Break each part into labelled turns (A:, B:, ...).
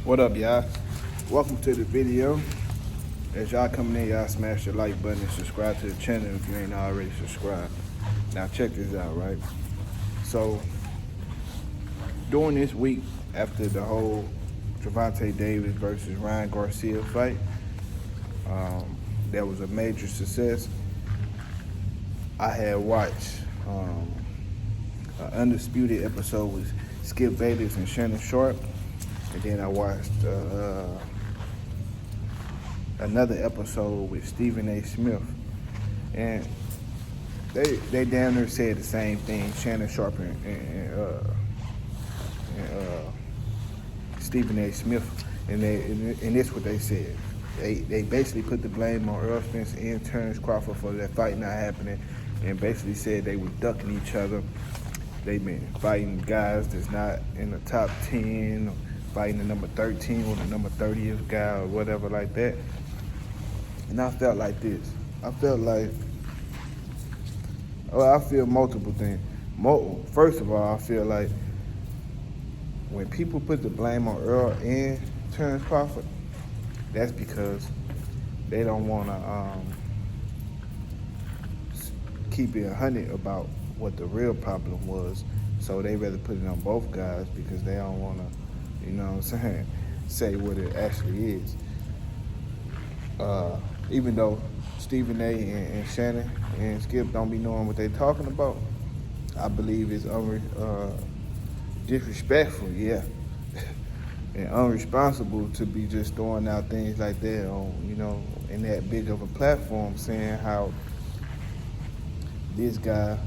A: What up, y'all? Welcome to the video. As y'all coming in, y'all smash the like button and subscribe to the channel if you ain't already subscribed. Now check this out, right? So, during this week, after the whole Gervonta Davis versus Ryan Garcia fight, that was a major success. I had watched an undisputed episode with Skip Bayless and Shannon Sharp. And then I watched another episode with Stephen A Smith. And they damn near said the same thing, Shannon Sharp and Stephen A Smith. And that's what they said. They basically put the blame on Errol Spence and Terence Crawford for that fight not happening, and basically said they were ducking each other. They've been fighting guys that's not in the top 10, or fighting the number 13 or the number 30th guy or whatever like that. And I felt like this. I feel multiple things. First of all, I feel like when people put the blame on Earl and Terence Crawford, that's because they don't want to keep it 100 about what the real problem was. So they rather put it on both guys because they don't want to, you know what I'm saying, say what it actually is. Even though Stephen A and Shannon and Skip don't be knowing what they talking about, I believe it's disrespectful, yeah, and unresponsible to be just throwing out things like that on, in that big of a platform, saying how this guy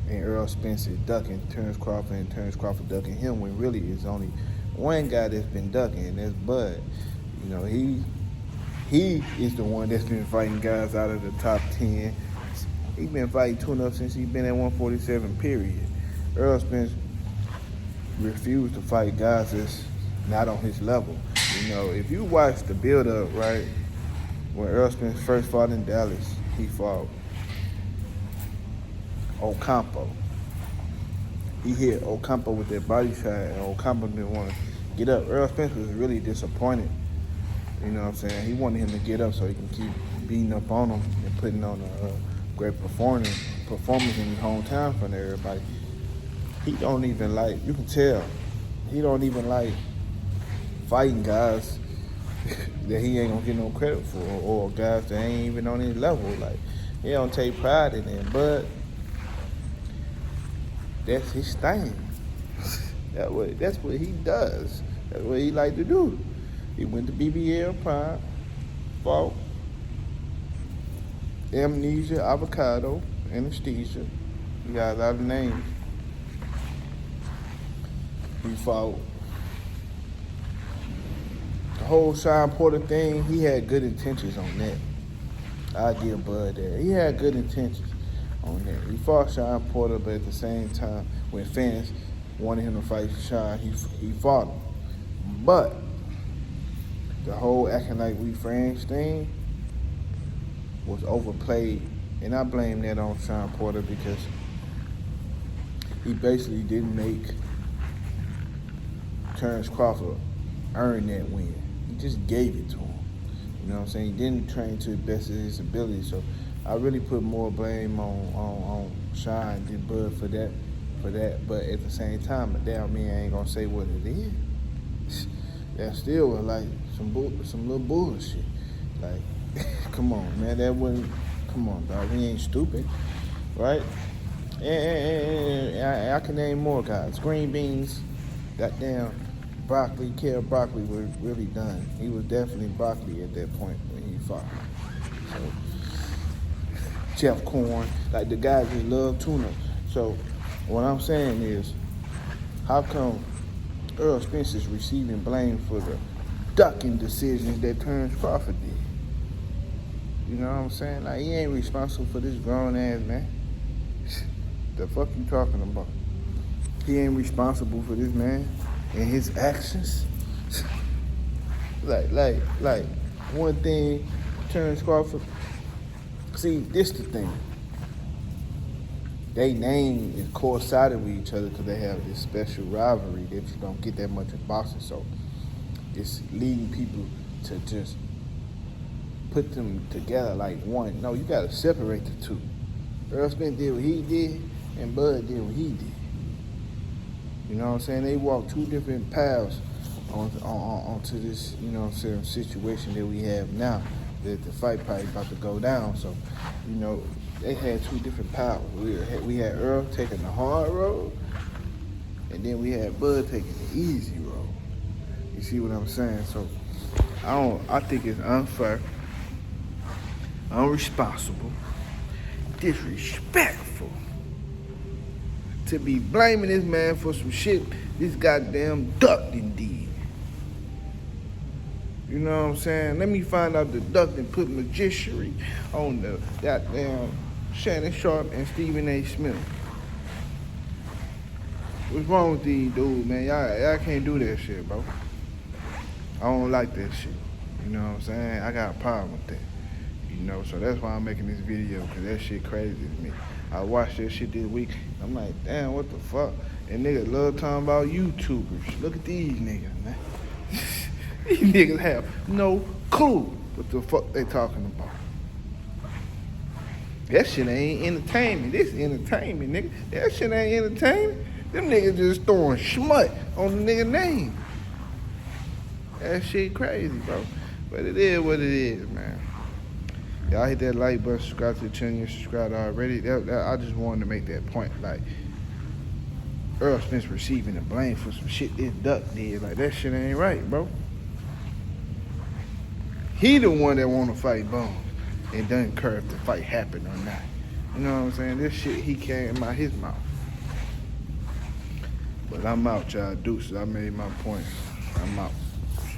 A: and Errol Spence is ducking Terence Crawford and Terence Crawford ducking him, when really it's only one guy that's been ducking, and that's Bud. He is the one that's been fighting guys out of the top 10. He's been fighting tune-up since he's been at 147, period. Errol Spence refused to fight guys that's not on his level. If you watch the build-up, right, when Errol Spence first fought in Dallas, he fought Ocampo. He hit Ocampo with that body shot, and Ocampo didn't want to get up. Errol Spence was really disappointed. You know what I'm saying? He wanted him to get up so he can keep beating up on him and putting on a great performance in his hometown in front of everybody. He don't even like, you can tell, he don't even like fighting guys that he ain't gonna get no credit for, or guys that ain't even on his level. Like, he don't take pride in it, but that's his thing. That's what he does. That's what he like to do. He went to BBL Prime, fought Amnesia, Avocado, Anesthesia. He got a lot of names. He fought the whole Sean Porter thing. He had good intentions on that. I give Bud that. He had good intentions on that. He fought Sean Porter, but at the same time, when fans wanted him to fight Sean, he fought him. But the whole acting like we friends thing was overplayed, and I blame that on Sean Porter because he basically didn't make Terence Crawford earn that win. He just gave it to him. You know what I'm saying? He didn't train to the best of his ability, so I really put more blame on Sean than Bud for that. But at the same time, the damn man ain't gonna say what it is. That still was like some little bullshit. Like, come on, man, come on, dog. He ain't stupid, right? And I can name more guys. Green beans, goddamn broccoli. Kale Broccoli was really done. He was definitely broccoli at that point when he fought. So, Jeff Corn, like the guys that love tuna. So, what I'm saying is, how come Errol Spence is receiving blame for the ducking decisions that Terence Crawford did? You know what I'm saying? Like, he ain't responsible for this grown ass man. The fuck you talking about? He ain't responsible for this man and his actions. like one thing, Terence Crawford. See, this the thing. They name is coincided with each other because they have this special rivalry that you don't get that much in boxing. So it's leading people to just put them together like one. No, you gotta separate the two. Errol Spence did what he did, and Bud did what he did. You know what I'm saying? They walked two different paths onto this, you know what I'm saying, situation that we have now. That the fight probably about to go down. So, you know, they had two different paths. We had Earl taking the hard road, and then we had Bud taking the easy road. You see what I'm saying? So, I think it's unfair, unresponsible, disrespectful to be blaming this man for some shit this goddamn duck did. You know what I'm saying? Let me find out the duck and put magicianry on the goddamn Shannon Sharp and Stephen A Smith. What's wrong with these dudes, man? Y'all can't do that shit, bro. I don't like that shit. You know what I'm saying? I got a problem with that. You know, so that's why I'm making this video, because that shit crazy to me. I watched that shit this week. I'm like, damn, what the fuck? And niggas love talking about YouTubers. Look at these niggas, man. These niggas have no clue what the fuck they talking about. That shit ain't entertainment. This entertainment, nigga. That shit ain't entertainment. Them niggas just throwing smut on the nigga name. That shit crazy, bro. But it is what it is, man. Y'all hit that like button, subscribe to the channel, you're subscribed already. I just wanted to make that point. Like, Errol Spence receiving the blame for some shit this duck did. Like, that shit ain't right, bro. He the one that want to fight Bones and doesn't care if the fight happened or not. You know what I'm saying? This shit, he came out his mouth. But I'm out, y'all. Deuces. I made my point. I'm out.